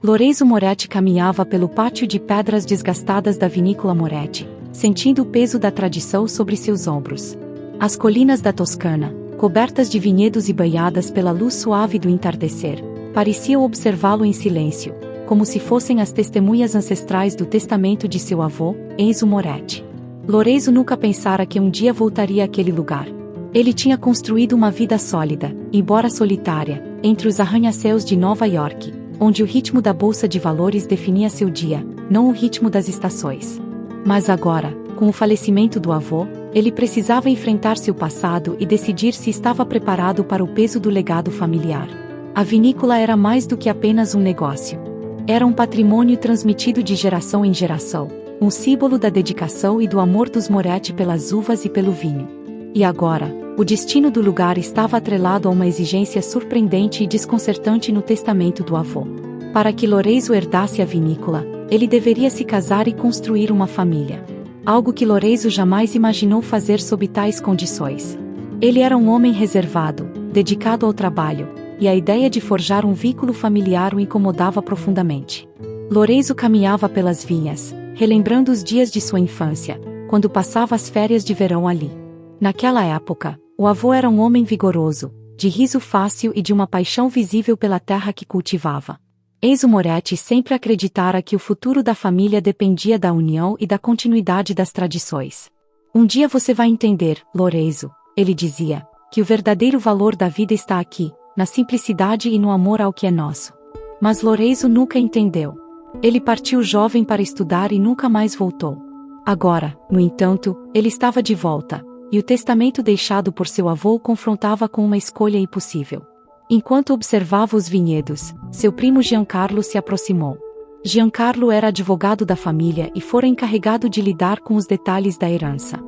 Lorenzo Moretti caminhava pelo pátio de pedras desgastadas da vinícola Moretti, sentindo o peso da tradição sobre seus ombros. As colinas da Toscana, cobertas de vinhedos e banhadas pela luz suave do entardecer, pareciam observá-lo em silêncio, como se fossem as testemunhas ancestrais do testamento de seu avô, Enzo Moretti. Lorenzo nunca pensara que um dia voltaria àquele lugar. Ele tinha construído uma vida sólida, embora solitária, entre os arranha-céus de Nova York, onde o ritmo da bolsa de valores definia seu dia, não o ritmo das estações. Mas agora, com o falecimento do avô, ele precisava enfrentar seu passado e decidir se estava preparado para o peso do legado familiar. A vinícola era mais do que apenas um negócio. Era um patrimônio transmitido de geração em geração, um símbolo da dedicação e do amor dos Moretti pelas uvas e pelo vinho. E agora, o destino do lugar estava atrelado a uma exigência surpreendente e desconcertante no testamento do avô. Para que Lorenzo herdasse a vinícola, ele deveria se casar e construir uma família. Algo que Lorenzo jamais imaginou fazer sob tais condições. Ele era um homem reservado, dedicado ao trabalho, e a ideia de forjar um vínculo familiar o incomodava profundamente. Lorenzo caminhava pelas vinhas, relembrando os dias de sua infância, quando passava as férias de verão ali. Naquela época, o avô era um homem vigoroso, de riso fácil e de uma paixão visível pela terra que cultivava. Enzo Moretti sempre acreditara que o futuro da família dependia da união e da continuidade das tradições. Um dia você vai entender, Lorenzo, ele dizia, que o verdadeiro valor da vida está aqui, na simplicidade e no amor ao que é nosso. Mas Lorenzo nunca entendeu. Ele partiu jovem para estudar e nunca mais voltou. Agora, no entanto, ele estava de volta, e o testamento deixado por seu avô o confrontava com uma escolha impossível. Enquanto observava os vinhedos, seu primo Giancarlo se aproximou. Giancarlo era advogado da família e fora encarregado de lidar com os detalhes da herança.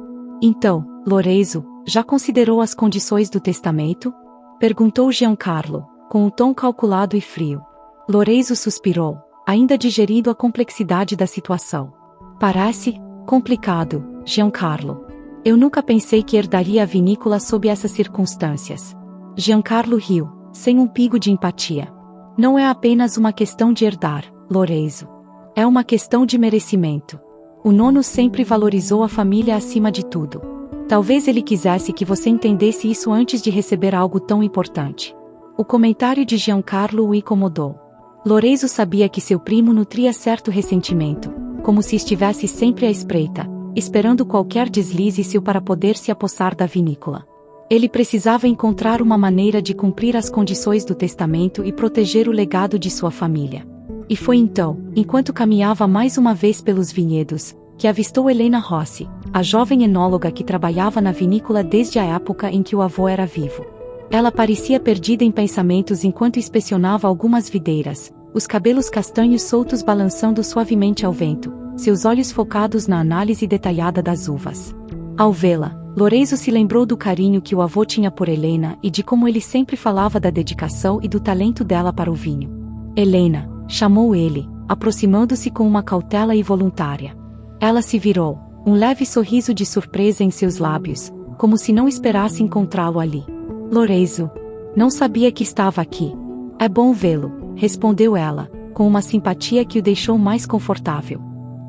Então, Lorenzo, já considerou as condições do testamento? Perguntou Giancarlo, com um tom calculado e frio. Lorenzo suspirou, ainda digerindo a complexidade da situação. Parece complicado, Giancarlo. Eu nunca pensei que herdaria a vinícola sob essas circunstâncias. Giancarlo riu, sem um pingo de empatia. Não é apenas uma questão de herdar, Lorenzo. É uma questão de merecimento. O nono sempre valorizou a família acima de tudo. Talvez ele quisesse que você entendesse isso antes de receber algo tão importante. O comentário de Giancarlo o incomodou. Lorenzo sabia que seu primo nutria certo ressentimento, como se estivesse sempre à espreita, esperando qualquer deslize-se para poder se apossar da vinícola. Ele precisava encontrar uma maneira de cumprir as condições do testamento e proteger o legado de sua família. E foi então, enquanto caminhava mais uma vez pelos vinhedos, que avistou Helena Rossi, a jovem enóloga que trabalhava na vinícola desde a época em que o avô era vivo. Ela parecia perdida em pensamentos enquanto inspecionava algumas videiras, os cabelos castanhos soltos balançando suavemente ao vento, seus olhos focados na análise detalhada das uvas. Ao vê-la, Lorenzo se lembrou do carinho que o avô tinha por Helena e de como ele sempre falava da dedicação e do talento dela para o vinho. Helena, chamou ele, aproximando-se com uma cautela involuntária. Ela se virou, um leve sorriso de surpresa em seus lábios, como se não esperasse encontrá-lo ali. Lorenzo, não sabia que estava aqui. É bom vê-lo, respondeu ela, com uma simpatia que o deixou mais confortável.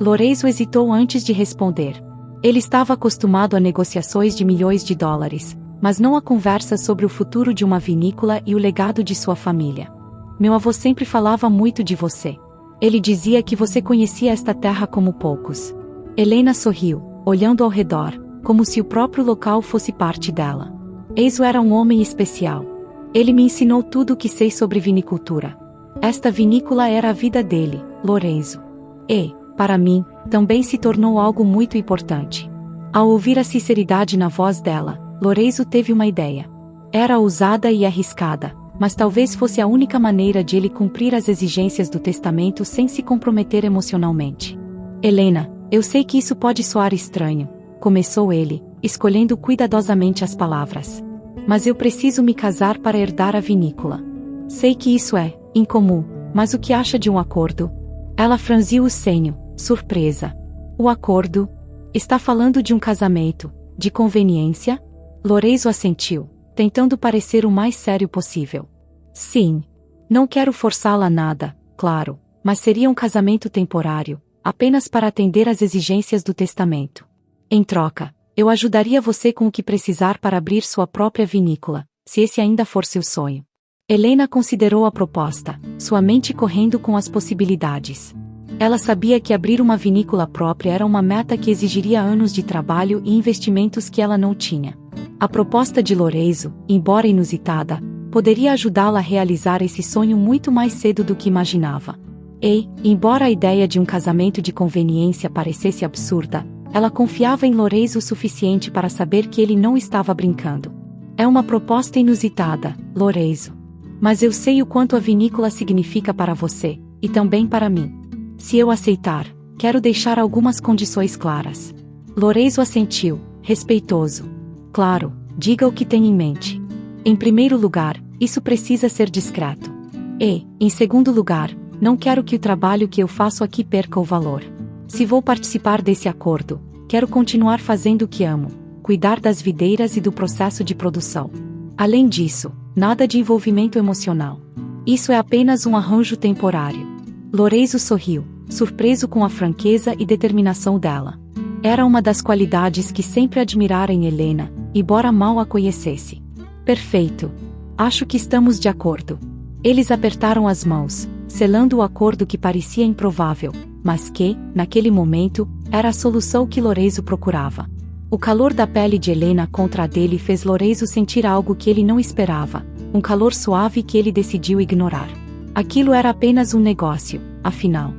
Lorenzo hesitou antes de responder. Ele estava acostumado a negociações de milhões de dólares, mas não a conversas sobre o futuro de uma vinícola e o legado de sua família. Meu avô sempre falava muito de você. Ele dizia que você conhecia esta terra como poucos. Helena sorriu, olhando ao redor, como se o próprio local fosse parte dela. Enzo era um homem especial. Ele me ensinou tudo o que sei sobre vinicultura. Esta vinícola era a vida dele, Lorenzo. E, para mim, também se tornou algo muito importante. Ao ouvir a sinceridade na voz dela, Lorenzo teve uma ideia. Era ousada e arriscada, mas talvez fosse a única maneira de ele cumprir as exigências do testamento sem se comprometer emocionalmente. Helena, eu sei que isso pode soar estranho, começou ele, escolhendo cuidadosamente as palavras. Mas eu preciso me casar para herdar a vinícola. Sei que isso é incomum, mas o que acha de um acordo? Ela franziu o senho, surpresa. O acordo? Está falando de um casamento, de conveniência? Lorenzo assentiu, tentando parecer o mais sério possível. Sim. Não quero forçá-la a nada, claro, mas seria um casamento temporário, apenas para atender às exigências do testamento. Em troca, eu ajudaria você com o que precisar para abrir sua própria vinícola, se esse ainda for seu sonho. Helena considerou a proposta, sua mente correndo com as possibilidades. Ela sabia que abrir uma vinícola própria era uma meta que exigiria anos de trabalho e investimentos que ela não tinha. A proposta de Lorenzo, embora inusitada, poderia ajudá-la a realizar esse sonho muito mais cedo do que imaginava. E, embora a ideia de um casamento de conveniência parecesse absurda, ela confiava em Lorenzo o suficiente para saber que ele não estava brincando. É uma proposta inusitada, Lorenzo. Mas eu sei o quanto a vinícola significa para você, e também para mim. Se eu aceitar, quero deixar algumas condições claras. Lorenzo assentiu, respeitoso. Claro, diga o que tem em mente. Em primeiro lugar, isso precisa ser discreto. E, em segundo lugar, não quero que o trabalho que eu faço aqui perca o valor. Se vou participar desse acordo, quero continuar fazendo o que amo, cuidar das videiras e do processo de produção. Além disso, nada de envolvimento emocional. Isso é apenas um arranjo temporário. Lorenzo sorriu, surpreso com a franqueza e determinação dela. Era uma das qualidades que sempre admirara em Helena, embora mal a conhecesse. Perfeito. Acho que estamos de acordo. Eles apertaram as mãos, selando o acordo que parecia improvável, mas que, naquele momento, era a solução que Lorenzo procurava. O calor da pele de Helena contra a dele fez Lorenzo sentir algo que ele não esperava, um calor suave que ele decidiu ignorar. Aquilo era apenas um negócio, afinal.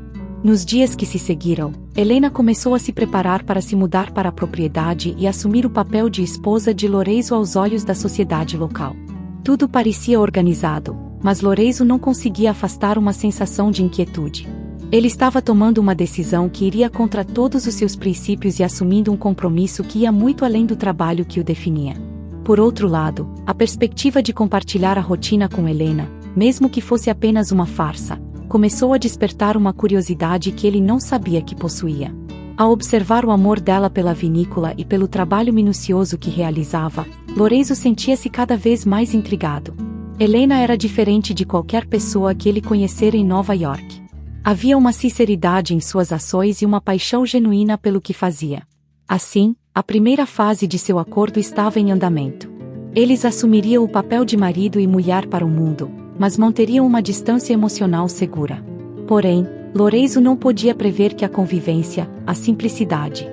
Nos dias que se seguiram, Helena começou a se preparar para se mudar para a propriedade e assumir o papel de esposa de Lorenzo aos olhos da sociedade local. Tudo parecia organizado, mas Lorenzo não conseguia afastar uma sensação de inquietude. Ele estava tomando uma decisão que iria contra todos os seus princípios e assumindo um compromisso que ia muito além do trabalho que o definia. Por outro lado, a perspectiva de compartilhar a rotina com Helena, mesmo que fosse apenas uma farsa, começou a despertar uma curiosidade que ele não sabia que possuía. Ao observar o amor dela pela vinícola e pelo trabalho minucioso que realizava, Lorenzo sentia-se cada vez mais intrigado. Helena era diferente de qualquer pessoa que ele conhecera em Nova York. Havia uma sinceridade em suas ações e uma paixão genuína pelo que fazia. Assim, a primeira fase de seu acordo estava em andamento. Eles assumiriam o papel de marido e mulher para o mundo, mas manteriam uma distância emocional segura. Porém, Lorenzo não podia prever que a convivência, a simplicidade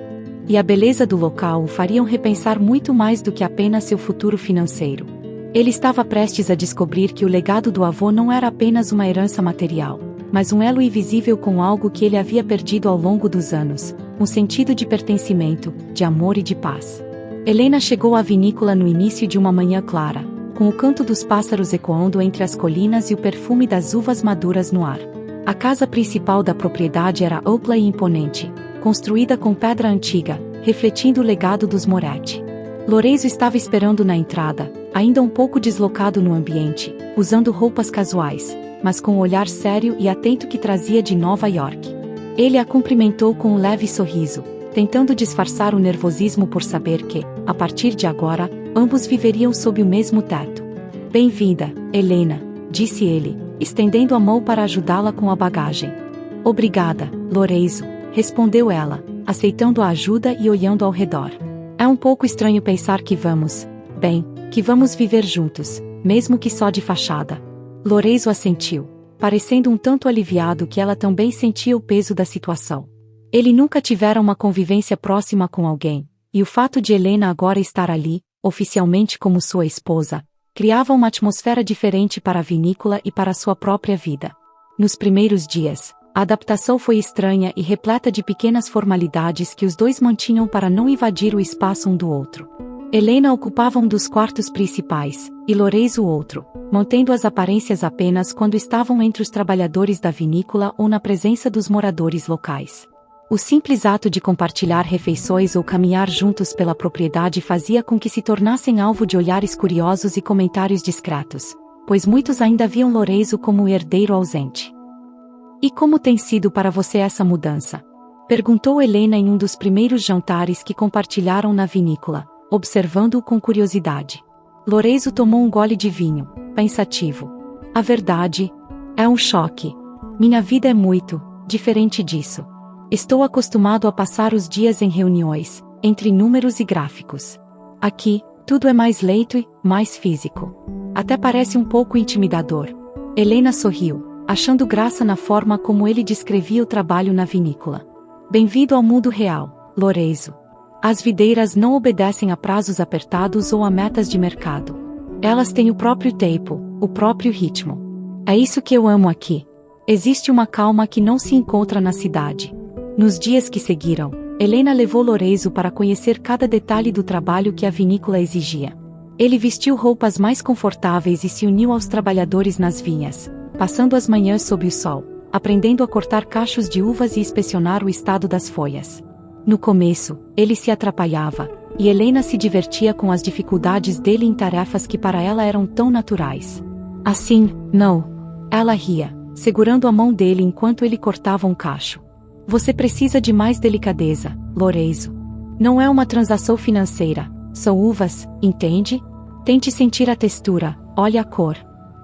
e a beleza do local o fariam repensar muito mais do que apenas seu futuro financeiro. Ele estava prestes a descobrir que o legado do avô não era apenas uma herança material, mas um elo invisível com algo que ele havia perdido ao longo dos anos, um sentido de pertencimento, de amor e de paz. Helena chegou à vinícola no início de uma manhã clara, com o canto dos pássaros ecoando entre as colinas e o perfume das uvas maduras no ar. A casa principal da propriedade era ampla e imponente, construída com pedra antiga, refletindo o legado dos Moretti. Lorenzo estava esperando na entrada, ainda um pouco deslocado no ambiente, usando roupas casuais, mas com um olhar sério e atento que trazia de Nova York. Ele a cumprimentou com um leve sorriso, tentando disfarçar o nervosismo por saber que, a partir de agora, ambos viveriam sob o mesmo teto. Bem-vinda, Helena, disse ele, estendendo a mão para ajudá-la com a bagagem. Obrigada, Lorenzo, respondeu ela, aceitando a ajuda e olhando ao redor. É um pouco estranho pensar que vamos viver juntos, mesmo que só de fachada. Lorenzo assentiu, parecendo um tanto aliviado que ela também sentia o peso da situação. Ele nunca tivera uma convivência próxima com alguém, e o fato de Helena agora estar ali, oficialmente como sua esposa, criava uma atmosfera diferente para a vinícola e para sua própria vida. Nos primeiros dias, a adaptação foi estranha e repleta de pequenas formalidades que os dois mantinham para não invadir o espaço um do outro. Helena ocupava um dos quartos principais, e Lorenzo o outro, mantendo as aparências apenas quando estavam entre os trabalhadores da vinícola ou na presença dos moradores locais. O simples ato de compartilhar refeições ou caminhar juntos pela propriedade fazia com que se tornassem alvo de olhares curiosos e comentários discretos, pois muitos ainda viam Lorenzo como o herdeiro ausente. E como tem sido para você essa mudança? Perguntou Helena em um dos primeiros jantares que compartilharam na vinícola, observando-o com curiosidade. Lorenzo tomou um gole de vinho, pensativo. A verdade é um choque. Minha vida é muito diferente disso. Estou acostumado a passar os dias em reuniões, entre números e gráficos. Aqui, tudo é mais lento e mais físico. Até parece um pouco intimidador. Helena sorriu, achando graça na forma como ele descrevia o trabalho na vinícola. Bem-vindo ao mundo real, Lorenzo. As videiras não obedecem a prazos apertados ou a metas de mercado. Elas têm o próprio tempo, o próprio ritmo. É isso que eu amo aqui. Existe uma calma que não se encontra na cidade. Nos dias que seguiram, Helena levou Lorenzo para conhecer cada detalhe do trabalho que a vinícola exigia. Ele vestiu roupas mais confortáveis e se uniu aos trabalhadores nas vinhas, passando as manhãs sob o sol, aprendendo a cortar cachos de uvas e inspecionar o estado das folhas. No começo, ele se atrapalhava, e Helena se divertia com as dificuldades dele em tarefas que para ela eram tão naturais. Assim, não. Ela ria, segurando a mão dele enquanto ele cortava um cacho. Você precisa de mais delicadeza, Lorenzo. Não é uma transação financeira, são uvas, entende? Tente sentir a textura, olhe a cor.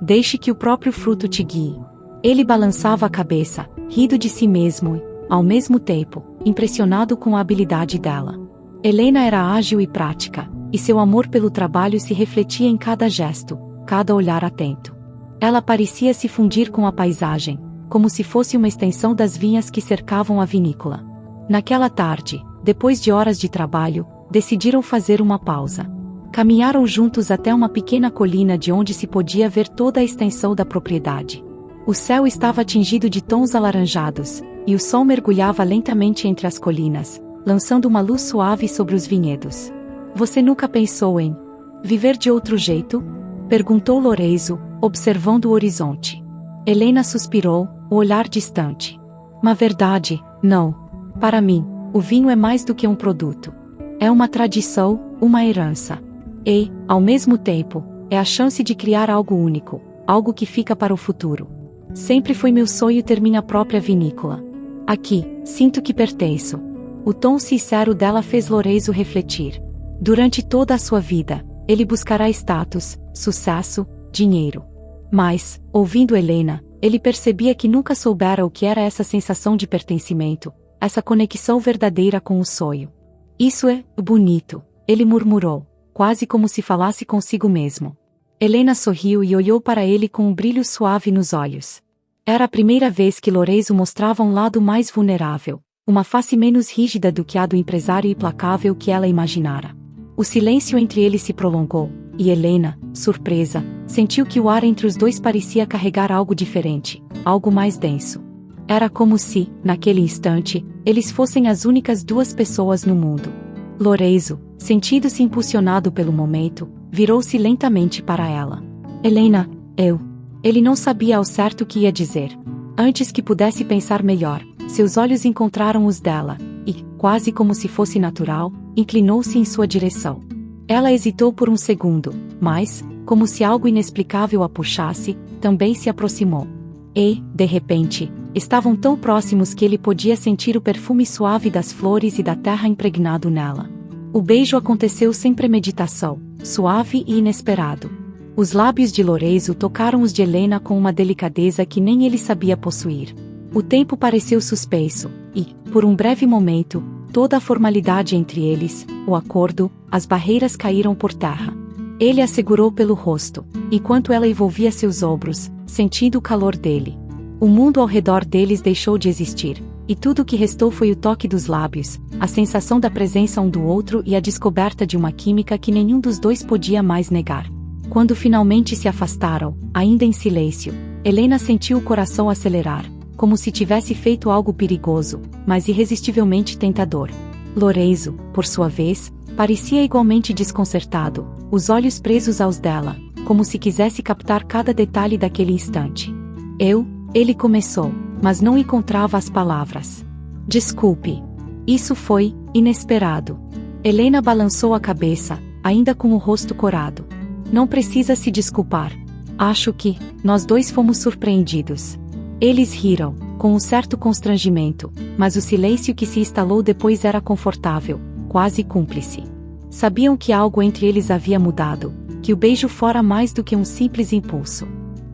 Deixe que o próprio fruto te guie. Ele balançava a cabeça, rindo de si mesmo e, ao mesmo tempo, impressionado com a habilidade dela. Helena era ágil e prática, e seu amor pelo trabalho se refletia em cada gesto, cada olhar atento. Ela parecia se fundir com a paisagem, como se fosse uma extensão das vinhas que cercavam a vinícola. Naquela tarde, depois de horas de trabalho, decidiram fazer uma pausa. Caminharam juntos até uma pequena colina de onde se podia ver toda a extensão da propriedade. O céu estava tingido de tons alaranjados, e o sol mergulhava lentamente entre as colinas, lançando uma luz suave sobre os vinhedos. Você nunca pensou em viver de outro jeito? Perguntou Lorenzo, observando o horizonte. Helena suspirou, o olhar distante. Na verdade, não. Para mim, o vinho é mais do que um produto. É uma tradição, uma herança. E, ao mesmo tempo, é a chance de criar algo único, algo que fica para o futuro. Sempre foi meu sonho ter minha própria vinícola. Aqui, sinto que pertenço. O tom sincero dela fez Lorenzo refletir. Durante toda a sua vida, ele buscará status, sucesso, dinheiro. Mas, ouvindo Helena, ele percebia que nunca soubera o que era essa sensação de pertencimento, essa conexão verdadeira com o sonho. Isso é bonito, ele murmurou, quase como se falasse consigo mesmo. Helena sorriu e olhou para ele com um brilho suave nos olhos. Era a primeira vez que Lorenzo mostrava um lado mais vulnerável, uma face menos rígida do que a do empresário implacável que ela imaginara. O silêncio entre eles se prolongou, e Helena, surpresa, sentiu que o ar entre os dois parecia carregar algo diferente, algo mais denso. Era como se, naquele instante, eles fossem as únicas duas pessoas no mundo. Lorenzo, sentindo-se impulsionado pelo momento, virou-se lentamente para ela. Helena, Ele não sabia ao certo o que ia dizer. Antes que pudesse pensar melhor, seus olhos encontraram os dela, e, quase como se fosse natural, inclinou-se em sua direção. Ela hesitou por um segundo, mas, como se algo inexplicável a puxasse, também se aproximou. E, de repente, estavam tão próximos que ele podia sentir o perfume suave das flores e da terra impregnado nela. O beijo aconteceu sem premeditação, suave e inesperado. Os lábios de Lorenzo tocaram os de Helena com uma delicadeza que nem ele sabia possuir. O tempo pareceu suspenso, e, por um breve momento, toda a formalidade entre eles, o acordo, as barreiras caíram por terra. Ele a segurou pelo rosto, enquanto ela envolvia seus ombros, sentindo o calor dele. O mundo ao redor deles deixou de existir, e tudo o que restou foi o toque dos lábios, a sensação da presença um do outro e a descoberta de uma química que nenhum dos dois podia mais negar. Quando finalmente se afastaram, ainda em silêncio, Helena sentiu o coração acelerar, como se tivesse feito algo perigoso, mas irresistivelmente tentador. Lorenzo, por sua vez, parecia igualmente desconcertado, os olhos presos aos dela, como se quisesse captar cada detalhe daquele instante. Ele começou, mas não encontrava as palavras. Desculpe. Isso foi inesperado. Helena balançou a cabeça, ainda com o rosto corado. Não precisa se desculpar. Acho que nós dois fomos surpreendidos. Eles riram, com um certo constrangimento, mas o silêncio que se instalou depois era confortável, quase cúmplice. Sabiam que algo entre eles havia mudado, que o beijo fora mais do que um simples impulso.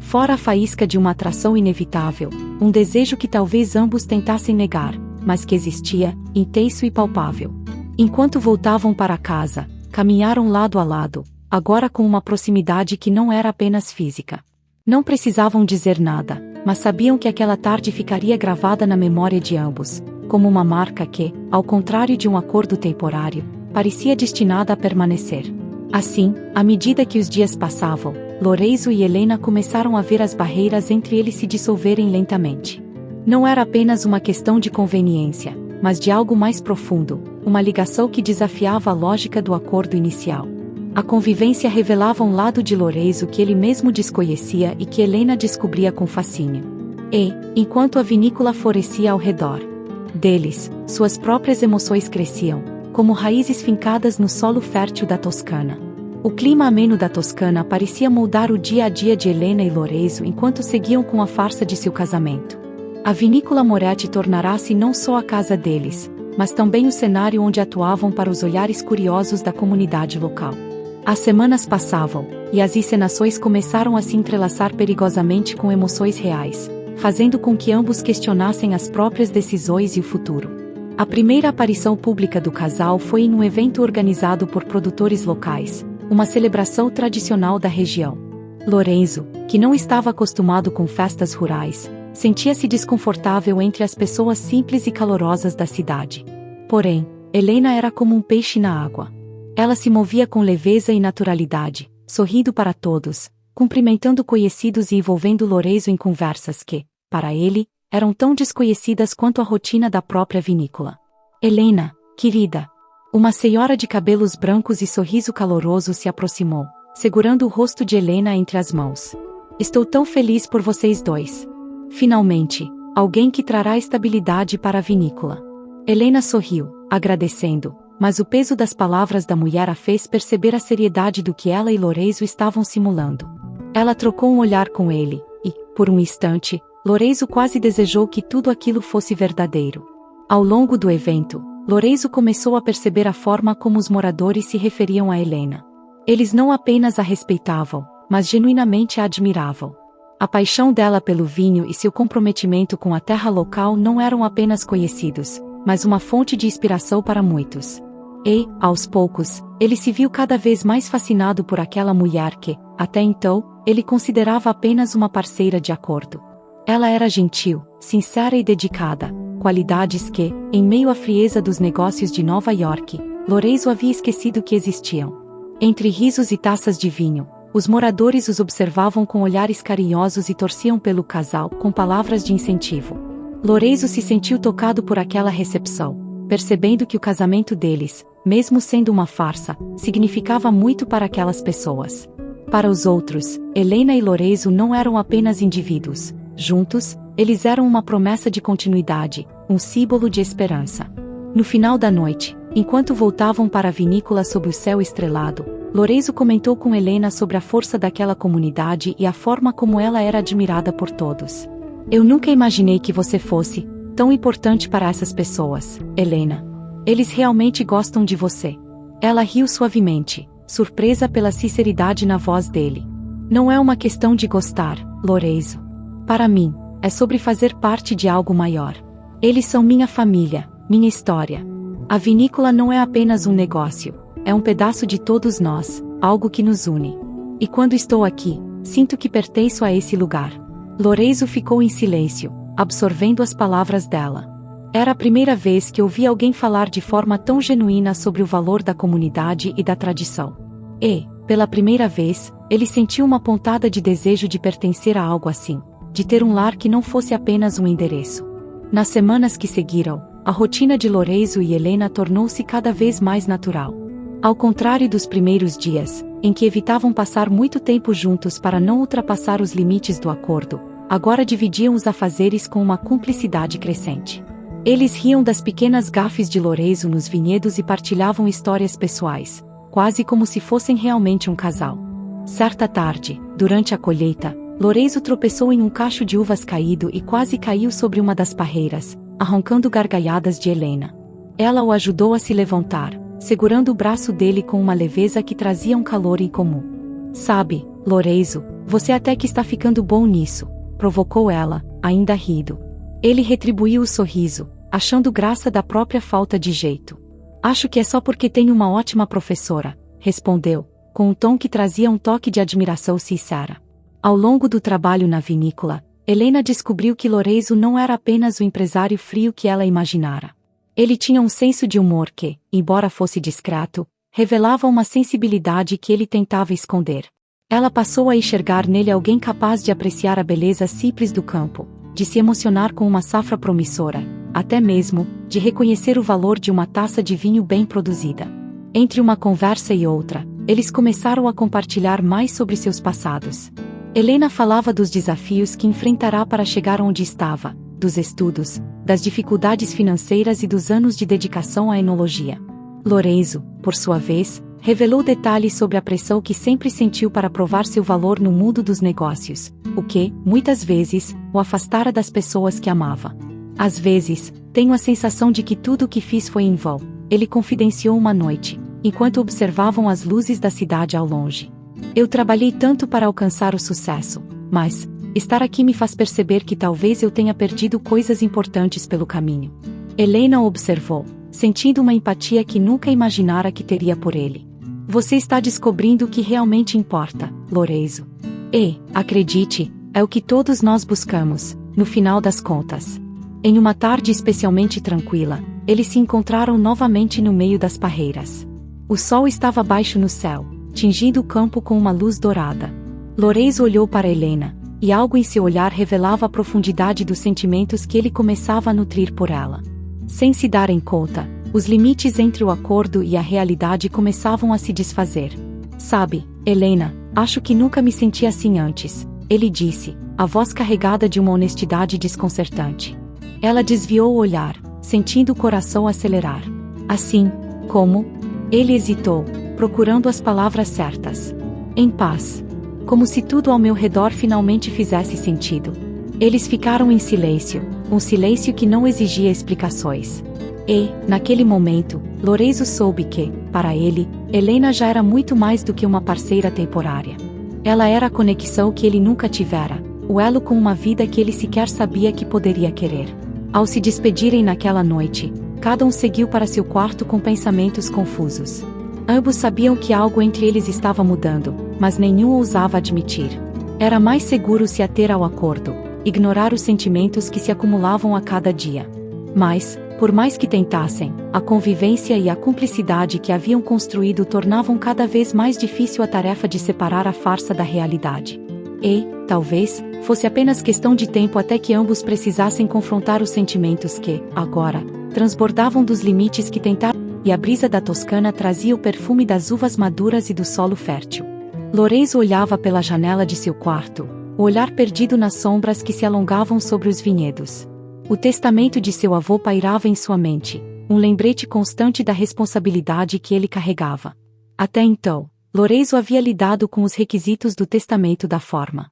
Fora a faísca de uma atração inevitável, um desejo que talvez ambos tentassem negar, mas que existia, intenso e palpável. Enquanto voltavam para casa, caminharam lado a lado, agora com uma proximidade que não era apenas física. Não precisavam dizer nada, mas sabiam que aquela tarde ficaria gravada na memória de ambos, como uma marca que, ao contrário de um acordo temporário, parecia destinada a permanecer. Assim, à medida que os dias passavam, Lorenzo e Helena começaram a ver as barreiras entre eles se dissolverem lentamente. Não era apenas uma questão de conveniência, mas de algo mais profundo, uma ligação que desafiava a lógica do acordo inicial. A convivência revelava um lado de Lorenzo que ele mesmo desconhecia e que Helena descobria com fascínio. E, enquanto a vinícola florescia ao redor deles, suas próprias emoções cresciam, como raízes fincadas no solo fértil da Toscana. O clima ameno da Toscana parecia moldar o dia a dia de Helena e Lorenzo enquanto seguiam com a farsa de seu casamento. A vinícola Moretti tornará-se não só a casa deles, mas também o cenário onde atuavam para os olhares curiosos da comunidade local. As semanas passavam, e as encenações começaram a se entrelaçar perigosamente com emoções reais, fazendo com que ambos questionassem as próprias decisões e o futuro. A primeira aparição pública do casal foi em um evento organizado por produtores locais, uma celebração tradicional da região. Lorenzo, que não estava acostumado com festas rurais, sentia-se desconfortável entre as pessoas simples e calorosas da cidade. Porém, Helena era como um peixe na água. Ela se movia com leveza e naturalidade, sorrindo para todos, cumprimentando conhecidos e envolvendo Lorenzo em conversas que, para ele, eram tão desconhecidas quanto a rotina da própria vinícola. Helena, querida. Uma senhora de cabelos brancos e sorriso caloroso se aproximou, segurando o rosto de Helena entre as mãos. Estou tão feliz por vocês dois. Finalmente, alguém que trará estabilidade para a vinícola. Helena sorriu, agradecendo, mas o peso das palavras da mulher a fez perceber a seriedade do que ela e Lorenzo estavam simulando. Ela trocou um olhar com ele, e, por um instante, Lorenzo quase desejou que tudo aquilo fosse verdadeiro. Ao longo do evento, Lorenzo começou a perceber a forma como os moradores se referiam a Helena. Eles não apenas a respeitavam, mas genuinamente a admiravam. A paixão dela pelo vinho e seu comprometimento com a terra local não eram apenas conhecidos, mas uma fonte de inspiração para muitos. E, aos poucos, ele se viu cada vez mais fascinado por aquela mulher que, até então, ele considerava apenas uma parceira de acordo. Ela era gentil, sincera e dedicada, qualidades que, em meio à frieza dos negócios de Nova York, Lorenzo havia esquecido que existiam. Entre risos e taças de vinho, os moradores os observavam com olhares carinhosos e torciam pelo casal com palavras de incentivo. Lorenzo se sentiu tocado por aquela recepção, percebendo que o casamento deles, mesmo sendo uma farsa, significava muito para aquelas pessoas. Para os outros, Helena e Lorenzo não eram apenas indivíduos. Juntos, eles eram uma promessa de continuidade, um símbolo de esperança. No final da noite, enquanto voltavam para a vinícola sob o céu estrelado, Lorenzo comentou com Helena sobre a força daquela comunidade e a forma como ela era admirada por todos. Eu nunca imaginei que você fosse tão importante para essas pessoas, Helena. Eles realmente gostam de você. Ela riu suavemente, surpresa pela sinceridade na voz dele. Não é uma questão de gostar, Lorenzo. Para mim, é sobre fazer parte de algo maior. Eles são minha família, minha história. A vinícola não é apenas um negócio, é um pedaço de todos nós, algo que nos une. E quando estou aqui, sinto que pertenço a esse lugar. Lorenzo ficou em silêncio, absorvendo as palavras dela. Era a primeira vez que ouvi alguém falar de forma tão genuína sobre o valor da comunidade e da tradição. E, pela primeira vez, ele sentiu uma pontada de desejo de pertencer a algo assim, de ter um lar que não fosse apenas um endereço. Nas semanas que seguiram, a rotina de Lorenzo e Helena tornou-se cada vez mais natural. Ao contrário dos primeiros dias, em que evitavam passar muito tempo juntos para não ultrapassar os limites do acordo, agora dividiam os afazeres com uma cumplicidade crescente. Eles riam das pequenas gafes de Lorenzo nos vinhedos e partilhavam histórias pessoais, quase como se fossem realmente um casal. Certa tarde, durante a colheita, Lorenzo tropeçou em um cacho de uvas caído e quase caiu sobre uma das parreiras, arrancando gargalhadas de Helena. Ela o ajudou a se levantar, segurando o braço dele com uma leveza que trazia um calor incomum. Sabe, Lorenzo, você até que está ficando bom nisso, provocou ela, ainda rindo. Ele retribuiu o sorriso, achando graça da própria falta de jeito. Acho que é só porque tenho uma ótima professora, respondeu, com um tom que trazia um toque de admiração sincera. Ao longo do trabalho na vinícola, Helena descobriu que Lorenzo não era apenas o empresário frio que ela imaginara. Ele tinha um senso de humor que, embora fosse discreto, revelava uma sensibilidade que ele tentava esconder. Ela passou a enxergar nele alguém capaz de apreciar a beleza simples do campo, de se emocionar com uma safra promissora, até mesmo, de reconhecer o valor de uma taça de vinho bem produzida. Entre uma conversa e outra, eles começaram a compartilhar mais sobre seus passados. Helena falava dos desafios que enfrentará para chegar onde estava, dos estudos, das dificuldades financeiras e dos anos de dedicação à enologia. Lorenzo, por sua vez, revelou detalhes sobre a pressão que sempre sentiu para provar seu valor no mundo dos negócios, o que, muitas vezes, o afastara das pessoas que amava. Às vezes, tenho a sensação de que tudo o que fiz foi em vão, ele confidenciou uma noite, enquanto observavam as luzes da cidade ao longe. Eu trabalhei tanto para alcançar o sucesso, mas estar aqui me faz perceber que talvez eu tenha perdido coisas importantes pelo caminho. Helena observou, sentindo uma empatia que nunca imaginara que teria por ele. Você está descobrindo o que realmente importa, Lorenzo. E, acredite, é o que todos nós buscamos, no final das contas. Em uma tarde especialmente tranquila, eles se encontraram novamente no meio das parreiras. O sol estava baixo no céu, tingindo o campo com uma luz dourada. Lorenzo olhou para Helena, e algo em seu olhar revelava a profundidade dos sentimentos que ele começava a nutrir por ela. Sem se darem conta, os limites entre o acordo e a realidade começavam a se desfazer. Sabe, Helena, acho que nunca me senti assim antes, ele disse, a voz carregada de uma honestidade desconcertante. Ela desviou o olhar, sentindo o coração acelerar. Assim, como? Ele hesitou, procurando as palavras certas. Em paz. Como se tudo ao meu redor finalmente fizesse sentido. Eles ficaram em silêncio, um silêncio que não exigia explicações. E, naquele momento, Lorenzo soube que, para ele, Helena já era muito mais do que uma parceira temporária. Ela era a conexão que ele nunca tivera, o elo com uma vida que ele sequer sabia que poderia querer. Ao se despedirem naquela noite, cada um seguiu para seu quarto com pensamentos confusos. Ambos sabiam que algo entre eles estava mudando, mas nenhum ousava admitir. Era mais seguro se ater ao acordo, ignorar os sentimentos que se acumulavam a cada dia. Mas, por mais que tentassem, a convivência e a cumplicidade que haviam construído tornavam cada vez mais difícil a tarefa de separar a farsa da realidade. E, talvez, fosse apenas questão de tempo até que ambos precisassem confrontar os sentimentos que, agora, transbordavam dos limites que tentaram, e a brisa da Toscana trazia o perfume das uvas maduras e do solo fértil. Lorenzo olhava pela janela de seu quarto, o olhar perdido nas sombras que se alongavam sobre os vinhedos. O testamento de seu avô pairava em sua mente, um lembrete constante da responsabilidade que ele carregava. Até então, Lorenzo havia lidado com os requisitos do testamento da forma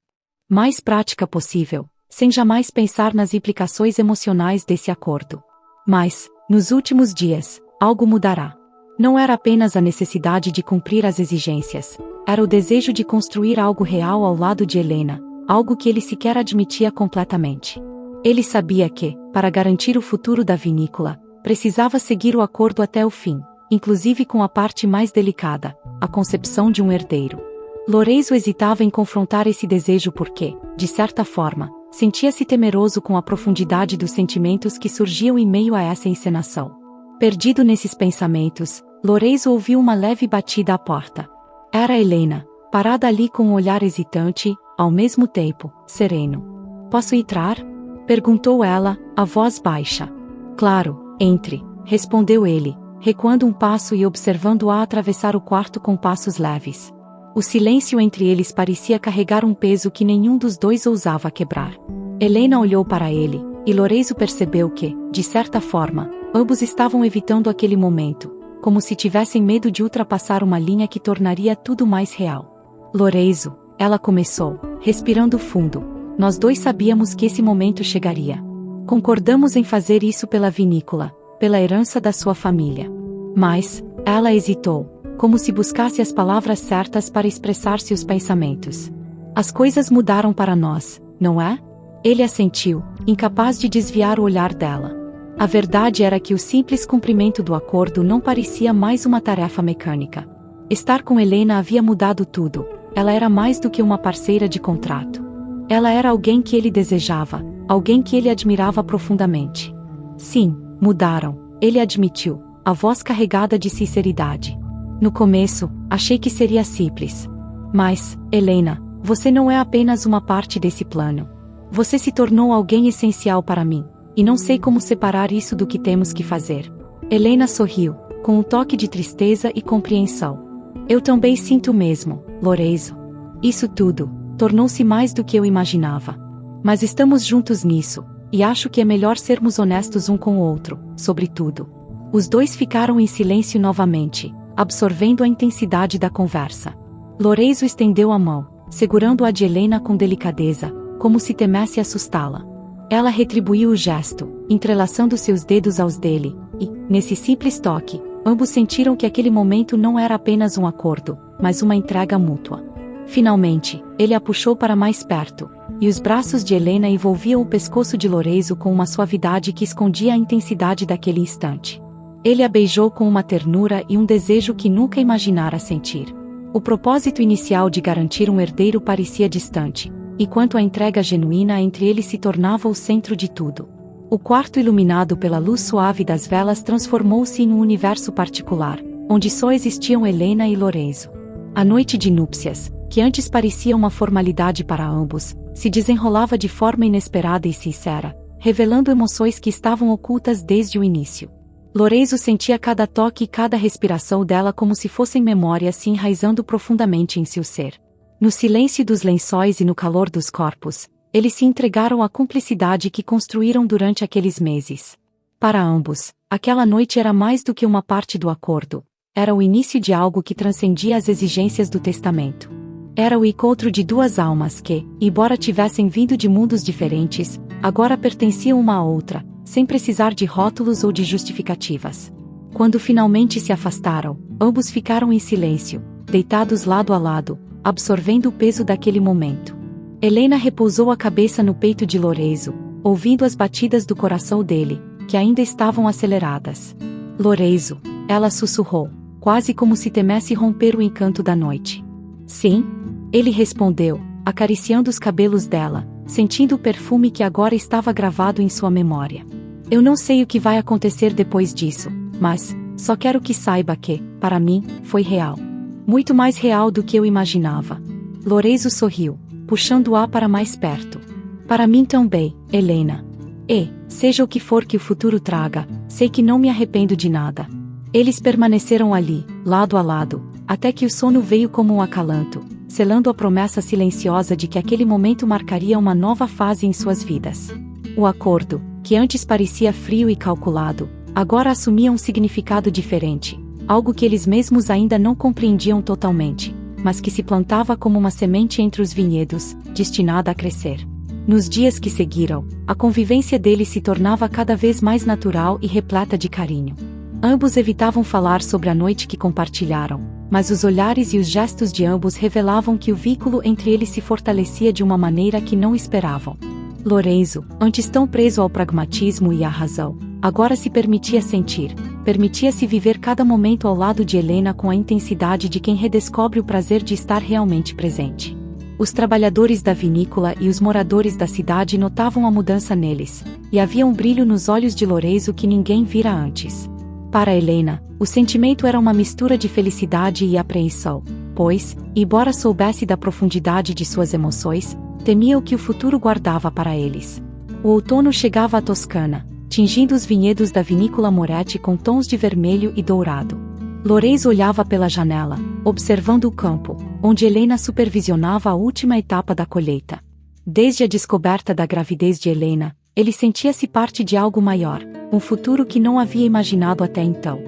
mais prática possível, sem jamais pensar nas implicações emocionais desse acordo. Mas, nos últimos dias, algo mudará. Não era apenas a necessidade de cumprir as exigências, era o desejo de construir algo real ao lado de Helena, algo que ele sequer admitia completamente. Ele sabia que, para garantir o futuro da vinícola, precisava seguir o acordo até o fim, inclusive com a parte mais delicada, a concepção de um herdeiro. Lorenzo hesitava em confrontar esse desejo porque, de certa forma, sentia-se temeroso com a profundidade dos sentimentos que surgiam em meio a essa encenação. Perdido nesses pensamentos, Lorenzo ouviu uma leve batida à porta. Era Helena, parada ali com um olhar hesitante, ao mesmo tempo, sereno. "Posso entrar?" perguntou ela, a voz baixa. "Claro, entre", respondeu ele, recuando um passo e observando-a atravessar o quarto com passos leves. O silêncio entre eles parecia carregar um peso que nenhum dos dois ousava quebrar. Helena olhou para ele, e Lorenzo percebeu que, de certa forma, ambos estavam evitando aquele momento, como se tivessem medo de ultrapassar uma linha que tornaria tudo mais real. "Lorenzo", ela começou, respirando fundo, "nós dois sabíamos que esse momento chegaria. Concordamos em fazer isso pela vinícola, pela herança da sua família." Mas, ela hesitou, como se buscasse as palavras certas para expressar seus pensamentos. As coisas mudaram para nós, não é? Ele assentiu, incapaz de desviar o olhar dela. A verdade era que o simples cumprimento do acordo não parecia mais uma tarefa mecânica. Estar com Helena havia mudado tudo. Ela era mais do que uma parceira de contrato. Ela era alguém que ele desejava, alguém que ele admirava profundamente. Sim, mudaram, ele admitiu, a voz carregada de sinceridade. No começo, achei que seria simples. Mas, Helena, você não é apenas uma parte desse plano. Você se tornou alguém essencial para mim, e não sei como separar isso do que temos que fazer. Helena sorriu, com um toque de tristeza e compreensão. Eu também sinto o mesmo, Lorenzo. Isso tudo tornou-se mais do que eu imaginava. Mas estamos juntos nisso, e acho que é melhor sermos honestos um com o outro, sobretudo. Os dois ficaram em silêncio novamente, absorvendo a intensidade da conversa. Lorenzo estendeu a mão, segurando a de Helena com delicadeza, como se temesse assustá-la. Ela retribuiu o gesto, entrelaçando seus dedos aos dele, e, nesse simples toque, ambos sentiram que aquele momento não era apenas um acordo, mas uma entrega mútua. Finalmente, ele a puxou para mais perto, e os braços de Helena envolviam o pescoço de Lorenzo com uma suavidade que escondia a intensidade daquele instante. Ele a beijou com uma ternura e um desejo que nunca imaginara sentir. O propósito inicial de garantir um herdeiro parecia distante, enquanto a entrega genuína entre eles se tornava o centro de tudo. O quarto iluminado pela luz suave das velas transformou-se em um universo particular, onde só existiam Helena e Lorenzo. A noite de núpcias, que antes parecia uma formalidade para ambos, se desenrolava de forma inesperada e sincera, revelando emoções que estavam ocultas desde o início. Lorenzo sentia cada toque e cada respiração dela como se fossem memórias se enraizando profundamente em seu ser. No silêncio dos lençóis e no calor dos corpos, eles se entregaram à cumplicidade que construíram durante aqueles meses. Para ambos, aquela noite era mais do que uma parte do acordo. Era o início de algo que transcendia as exigências do testamento. Era o encontro de duas almas que, embora tivessem vindo de mundos diferentes, agora pertenciam uma à outra, sem precisar de rótulos ou de justificativas. Quando finalmente se afastaram, ambos ficaram em silêncio, deitados lado a lado, absorvendo o peso daquele momento. Helena repousou a cabeça no peito de Lorenzo, ouvindo as batidas do coração dele, que ainda estavam aceleradas. Lorenzo, ela sussurrou, quase como se temesse romper o encanto da noite. Sim? Ele respondeu, acariciando os cabelos dela, sentindo o perfume que agora estava gravado em sua memória. Eu não sei o que vai acontecer depois disso, mas só quero que saiba que, para mim, foi real. Muito mais real do que eu imaginava. Lorenzo sorriu, puxando-a para mais perto. Para mim também, Helena. E, seja o que for que o futuro traga, sei que não me arrependo de nada. Eles permaneceram ali, lado a lado, até que o sono veio como um acalanto, selando a promessa silenciosa de que aquele momento marcaria uma nova fase em suas vidas. O acordo, que antes parecia frio e calculado, agora assumia um significado diferente, algo que eles mesmos ainda não compreendiam totalmente, mas que se plantava como uma semente entre os vinhedos, destinada a crescer. Nos dias que seguiram, a convivência deles se tornava cada vez mais natural e repleta de carinho. Ambos evitavam falar sobre a noite que compartilharam, mas os olhares e os gestos de ambos revelavam que o vínculo entre eles se fortalecia de uma maneira que não esperavam. Lorenzo, antes tão preso ao pragmatismo e à razão, agora se permitia sentir, permitia-se viver cada momento ao lado de Helena com a intensidade de quem redescobre o prazer de estar realmente presente. Os trabalhadores da vinícola e os moradores da cidade notavam a mudança neles, e havia um brilho nos olhos de Lorenzo que ninguém vira antes. Para Helena, o sentimento era uma mistura de felicidade e apreensão, pois, embora soubesse da profundidade de suas emoções, temia o que o futuro guardava para eles. O outono chegava à Toscana, tingindo os vinhedos da vinícola Moretti com tons de vermelho e dourado. Lorenzo olhava pela janela, observando o campo, onde Helena supervisionava a última etapa da colheita. Desde a descoberta da gravidez de Helena, ele sentia-se parte de algo maior, um futuro que não havia imaginado até então.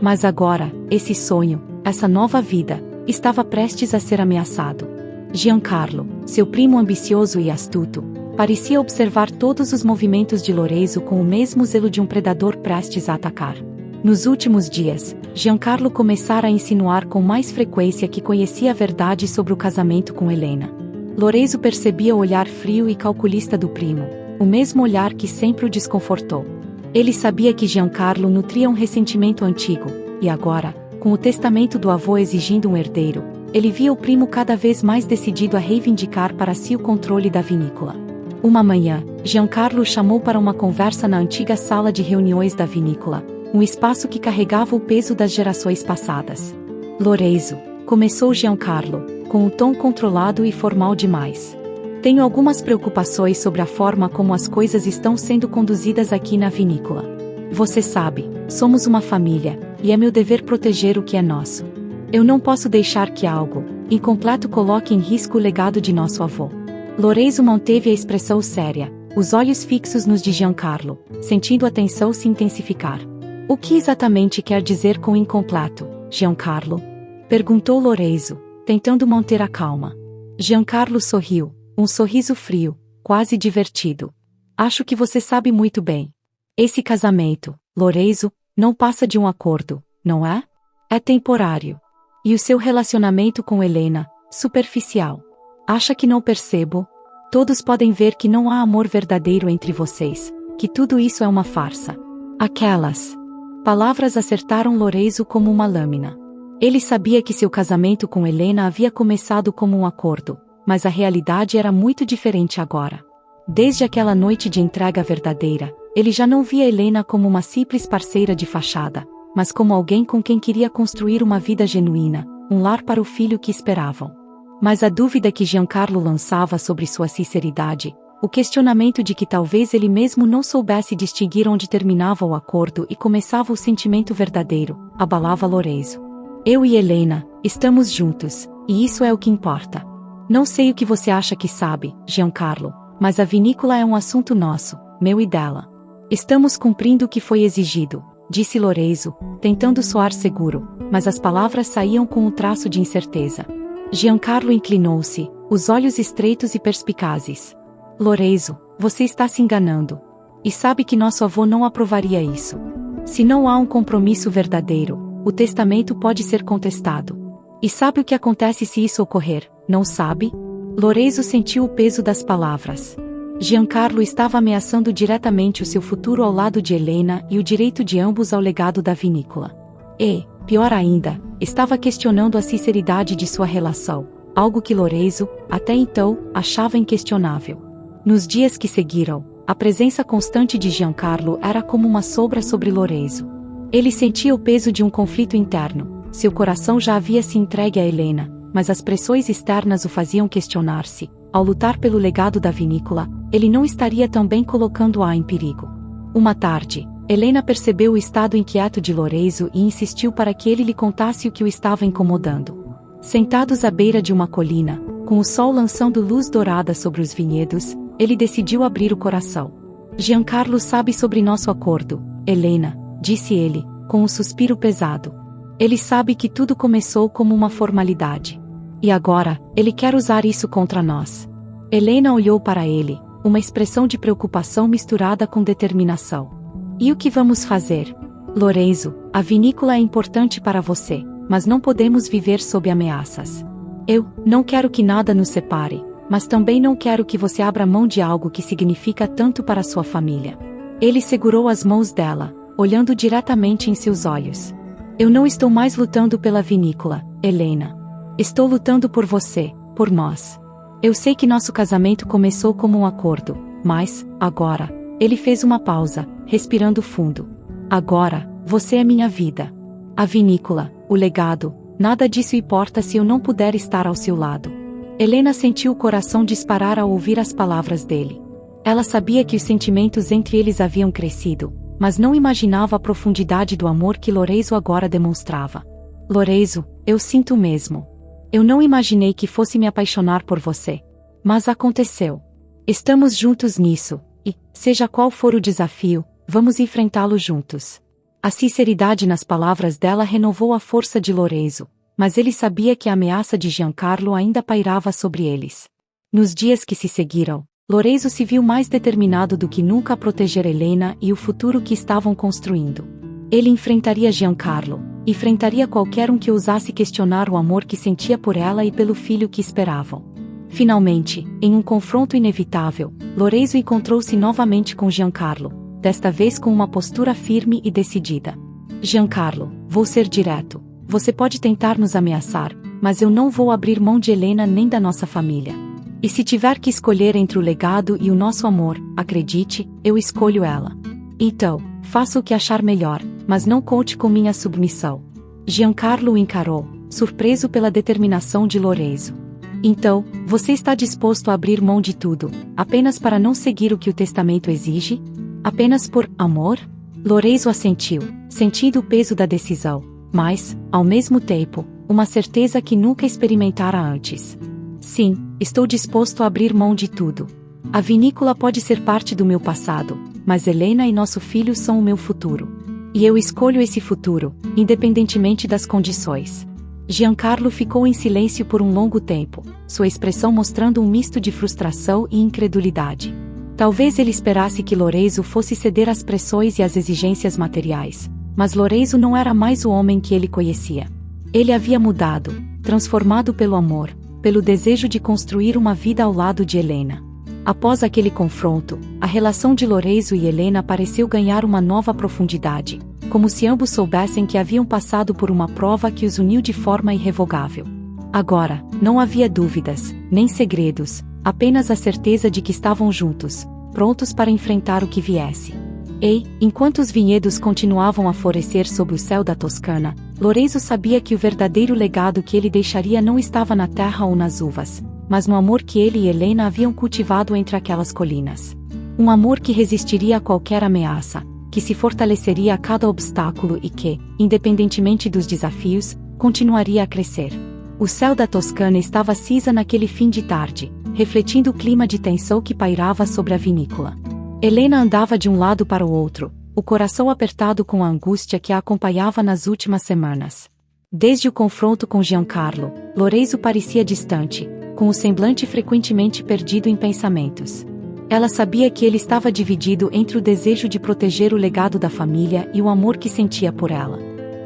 Mas agora, esse sonho, essa nova vida, estava prestes a ser ameaçado. Giancarlo, seu primo ambicioso e astuto, parecia observar todos os movimentos de Lorenzo com o mesmo zelo de um predador prestes a atacar. Nos últimos dias, Giancarlo começara a insinuar com mais frequência que conhecia a verdade sobre o casamento com Helena. Lorenzo percebia o olhar frio e calculista do primo, o mesmo olhar que sempre o desconfortou. Ele sabia que Giancarlo nutria um ressentimento antigo, e agora, com o testamento do avô exigindo um herdeiro, ele via o primo cada vez mais decidido a reivindicar para si o controle da vinícola. Uma manhã, Giancarlo o chamou para uma conversa na antiga sala de reuniões da vinícola, um espaço que carregava o peso das gerações passadas. Lorenzo, começou Giancarlo, com um tom controlado e formal demais. Tenho algumas preocupações sobre a forma como as coisas estão sendo conduzidas aqui na vinícola. Você sabe, somos uma família, e é meu dever proteger o que é nosso. Eu não posso deixar que algo incompleto coloque em risco o legado de nosso avô. Lorenzo manteve a expressão séria, os olhos fixos nos de Giancarlo, sentindo a tensão se intensificar. O que exatamente quer dizer com incompleto, Giancarlo? Perguntou Lorenzo, tentando manter a calma. Giancarlo sorriu, um sorriso frio, quase divertido. Acho que você sabe muito bem. Esse casamento, Lorenzo, não passa de um acordo, não é? É temporário. E o seu relacionamento com Helena, superficial. Acha que não percebo? Todos podem ver que não há amor verdadeiro entre vocês, que tudo isso é uma farsa. Aquelas palavras acertaram Lorenzo como uma lâmina. Ele sabia que seu casamento com Helena havia começado como um acordo, mas a realidade era muito diferente agora. Desde aquela noite de entrega verdadeira, ele já não via Helena como uma simples parceira de fachada, mas como alguém com quem queria construir uma vida genuína, um lar para o filho que esperavam. Mas a dúvida que Giancarlo lançava sobre sua sinceridade, o questionamento de que talvez ele mesmo não soubesse distinguir onde terminava o acordo e começava o sentimento verdadeiro, abalava Lorenzo. Eu e Helena, estamos juntos, e isso é o que importa. Não sei o que você acha que sabe, Giancarlo, mas a vinícola é um assunto nosso, meu e dela. Estamos cumprindo o que foi exigido, disse Lorenzo, tentando soar seguro, mas as palavras saíam com um traço de incerteza. Giancarlo inclinou-se, os olhos estreitos e perspicazes. Lorenzo, você está se enganando. E sabe que nosso avô não aprovaria isso. Se não há um compromisso verdadeiro, o testamento pode ser contestado. E sabe o que acontece se isso ocorrer, não sabe? Lorenzo sentiu o peso das palavras. Giancarlo estava ameaçando diretamente o seu futuro ao lado de Helena e o direito de ambos ao legado da vinícola. E, pior ainda, estava questionando a sinceridade de sua relação, algo que Lorenzo, até então, achava inquestionável. Nos dias que seguiram, a presença constante de Giancarlo era como uma sombra sobre Lorenzo. Ele sentia o peso de um conflito interno, seu coração já havia se entregue a Helena, mas as pressões externas o faziam questionar-se. Ao lutar pelo legado da vinícola, ele não estaria também colocando-a em perigo. Uma tarde, Helena percebeu o estado inquieto de Lorenzo e insistiu para que ele lhe contasse o que o estava incomodando. Sentados à beira de uma colina, com o sol lançando luz dourada sobre os vinhedos, ele decidiu abrir o coração. Giancarlo sabe sobre nosso acordo, Helena, disse ele, com um suspiro pesado. Ele sabe que tudo começou como uma formalidade. E agora, ele quer usar isso contra nós. Helena olhou para ele, uma expressão de preocupação misturada com determinação. E o que vamos fazer? Lorenzo, a vinícola é importante para você, mas não podemos viver sob ameaças. Eu não quero que nada nos separe, mas também não quero que você abra mão de algo que significa tanto para sua família. Ele segurou as mãos dela, olhando diretamente em seus olhos. Eu não estou mais lutando pela vinícola, Helena. Estou lutando por você, por nós. Eu sei que nosso casamento começou como um acordo, mas, agora, ele fez uma pausa, respirando fundo. Agora, você é minha vida. A vinícola, o legado, nada disso importa se eu não puder estar ao seu lado. Helena sentiu o coração disparar ao ouvir as palavras dele. Ela sabia que os sentimentos entre eles haviam crescido, mas não imaginava a profundidade do amor que Lorenzo agora demonstrava. Lorenzo, eu sinto mesmo. Eu não imaginei que fosse me apaixonar por você. Mas aconteceu. Estamos juntos nisso, e, seja qual for o desafio, vamos enfrentá-lo juntos. A sinceridade nas palavras dela renovou a força de Lorenzo, mas ele sabia que a ameaça de Giancarlo ainda pairava sobre eles. Nos dias que se seguiram, Lorenzo se viu mais determinado do que nunca a proteger Helena e o futuro que estavam construindo. Ele enfrentaria Giancarlo, Enfrentaria qualquer um que ousasse questionar o amor que sentia por ela e pelo filho que esperavam. Finalmente, em um confronto inevitável, Lorenzo encontrou-se novamente com Giancarlo, desta vez com uma postura firme e decidida. Giancarlo, vou ser direto. Você pode tentar nos ameaçar, mas eu não vou abrir mão de Helena nem da nossa família. E se tiver que escolher entre o legado e o nosso amor, acredite, eu escolho ela. Então, faça o que achar melhor, mas não conte com minha submissão. Giancarlo o encarou, surpreso pela determinação de Lorenzo. Então, você está disposto a abrir mão de tudo, apenas para não seguir o que o testamento exige? Apenas por amor? Lorenzo assentiu, sentindo o peso da decisão, mas, ao mesmo tempo, uma certeza que nunca experimentara antes. Sim, estou disposto a abrir mão de tudo. A vinícola pode ser parte do meu passado, mas Helena e nosso filho são o meu futuro. E eu escolho esse futuro, independentemente das condições. Giancarlo ficou em silêncio por um longo tempo, sua expressão mostrando um misto de frustração e incredulidade. Talvez ele esperasse que Lorenzo fosse ceder às pressões e às exigências materiais, mas Lorenzo não era mais o homem que ele conhecia. Ele havia mudado, transformado pelo amor, pelo desejo de construir uma vida ao lado de Helena. Após aquele confronto, a relação de Lorenzo e Helena pareceu ganhar uma nova profundidade, como se ambos soubessem que haviam passado por uma prova que os uniu de forma irrevogável. Agora, não havia dúvidas, nem segredos, apenas a certeza de que estavam juntos, prontos para enfrentar o que viesse. E, enquanto os vinhedos continuavam a florescer sob o céu da Toscana, Lorenzo sabia que o verdadeiro legado que ele deixaria não estava na terra ou nas uvas, mas no amor que ele e Helena haviam cultivado entre aquelas colinas. Um amor que resistiria a qualquer ameaça, que se fortaleceria a cada obstáculo e que, independentemente dos desafios, continuaria a crescer. O céu da Toscana estava cinza naquele fim de tarde, refletindo o clima de tensão que pairava sobre a vinícola. Helena andava de um lado para o outro, o coração apertado com a angústia que a acompanhava nas últimas semanas. Desde o confronto com Giancarlo, Lorenzo parecia distante, com o semblante frequentemente perdido em pensamentos. Ela sabia que ele estava dividido entre o desejo de proteger o legado da família e o amor que sentia por ela.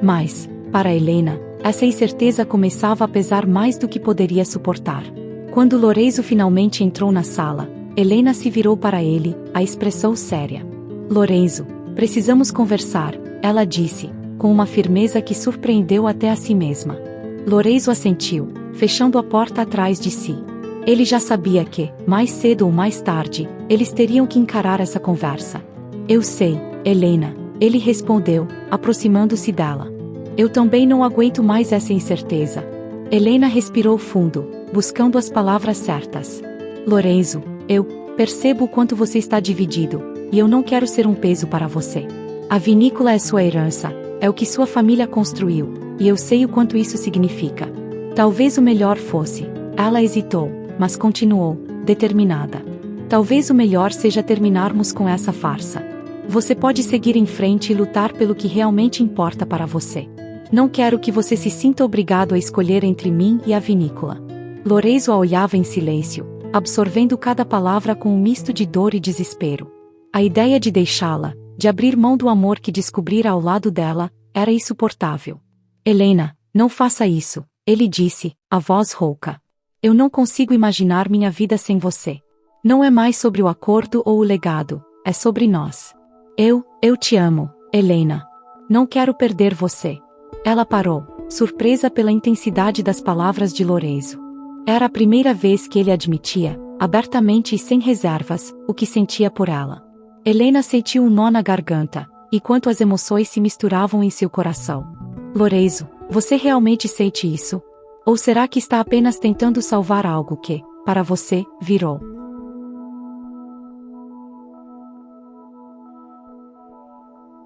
Mas, para Helena, essa incerteza começava a pesar mais do que poderia suportar. Quando Lorenzo finalmente entrou na sala, Helena se virou para ele, a expressão séria. Lorenzo, precisamos conversar, ela disse, com uma firmeza que surpreendeu até a si mesma. Lorenzo assentiu, fechando a porta atrás de si. Ele já sabia que, mais cedo ou mais tarde, eles teriam que encarar essa conversa. Eu sei, Helena, ele respondeu, aproximando-se dela. Eu também não aguento mais essa incerteza. Helena respirou fundo, buscando as palavras certas. Lorenzo, eu percebo o quanto você está dividido, e eu não quero ser um peso para você. A vinícola é sua herança, é o que sua família construiu, e eu sei o quanto isso significa. Talvez o melhor fosse. Ela hesitou, mas continuou, determinada. Talvez o melhor seja terminarmos com essa farsa. Você pode seguir em frente e lutar pelo que realmente importa para você. Não quero que você se sinta obrigado a escolher entre mim e a vinícola. Lorenzo a olhava em silêncio, absorvendo cada palavra com um misto de dor e desespero. A ideia de deixá-la, de abrir mão do amor que descobrira ao lado dela, era insuportável. Helena, não faça isso, ele disse, a voz rouca. Eu não consigo imaginar minha vida sem você. Não é mais sobre o acordo ou o legado, é sobre nós. Eu te amo, Helena. Não quero perder você. Ela parou, surpresa pela intensidade das palavras de Lorenzo. Era a primeira vez que ele admitia, abertamente e sem reservas, o que sentia por ela. Helena sentiu um nó na garganta, enquanto as emoções se misturavam em seu coração. Lorenzo, você realmente sente isso? Ou será que está apenas tentando salvar algo que, para você, virou?